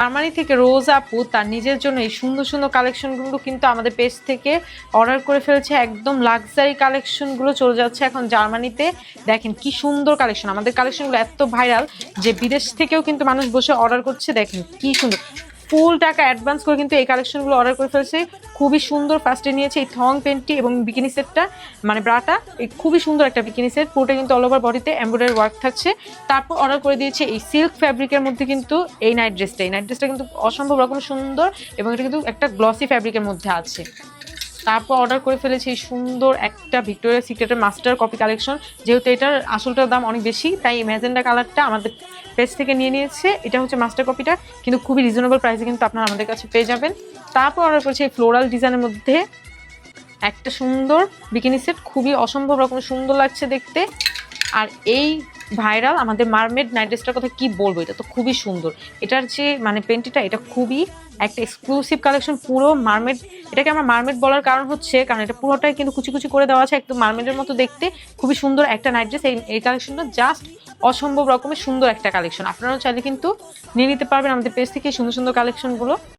Germany থেকে রোজ আপু তার নিজের জন্য এই সুন্দর সুন্দর কালেকশনগুলো কিন্তু আমাদের পেজ থেকে অর্ডার করে ফেলেছে। একদম লাক্সারি কালেকশনগুলো চলে যাচ্ছে এখন জার্মানিতে। দেখেন কি সুন্দর কালেকশন, আমাদের কালেকশনগুলো এত ভাইরাল যে বিদেশ থেকেও কিন্তু মানুষ বসে অর্ডার করছে। দেখেন কি সুন্দর, ফুল টাকা অ্যাডভান্স করে কিন্তু এই কালেকশনগুলো অর্ডার করে ফেলছে। খুবই সুন্দর। ফার্স্টে নিয়েছে এই থং প্যান্টটি এবং বিকিনি সেটটা, মানে ব্রাটা। এই খুবই সুন্দর একটা বিকিনি সেট, পুরোটা কিন্তু অল ওভার বডিতে এমব্রয়ডারি ওয়ার্ক থাকছে। তারপর অর্ডার করে দিয়েছে এই সিল্ক ফ্যাব্রিকের মধ্যে কিন্তু এই নাইট ড্রেসটা। এই নাইট ড্রেসটা কিন্তু অসম্ভব রকম সুন্দর এবং এটা কিন্তু একটা গ্লসি ফ্যাব্রিকের মধ্যে আছে। তারপর অর্ডার করে ফেলেছি এই সুন্দর একটা ভিক্টোরিয়া সিক্রেটের মাস্টার কপি কালেকশন। যেহেতু এটার আসলটার দাম অনেক বেশি, তাই এই ম্যাজেন্ডা কালারটা আমাদের পেজ থেকে নিয়ে নিয়েছে। এটা হচ্ছে মাস্টার কপিটা, কিন্তু খুবই রিজনেবল প্রাইসে কিন্তু আপনারা আমাদের কাছে পেয়ে যাবেন। তারপর অর্ডার করেছি এই ফ্লোরাল ডিজাইনের মধ্যে একটা সুন্দর বিকিনি সেট, খুবই অসম্ভব রকম সুন্দর লাগছে দেখতে। আর এই ভাইরাল আমাদের মারমেড নাইট ড্রেসটার কথা কি বলবো, এটা তো খুবই সুন্দর। এটার যে মানে পেন্টিটা, এটা খুবই একটা এক্সক্লুসিভ কালেকশন। পুরো মারমেড, এটাকে আমরা মারমেড বলার কারণ হচ্ছে কারণ এটা পুরোটাই কিন্তু কুচি কুচি করে দেওয়া আছে, একদম মারমেডের মতো দেখতে। খুবই সুন্দর একটা নাইট ড্রেস। এই কালেকশনটা জাস্ট অসম্ভব রকমের সুন্দর একটা কালেকশন। আপনারাও চাইলে কিন্তু নিয়ে নিতে পারবেন আমাদের পেজ থেকে সুন্দর সুন্দর কালেকশনগুলো।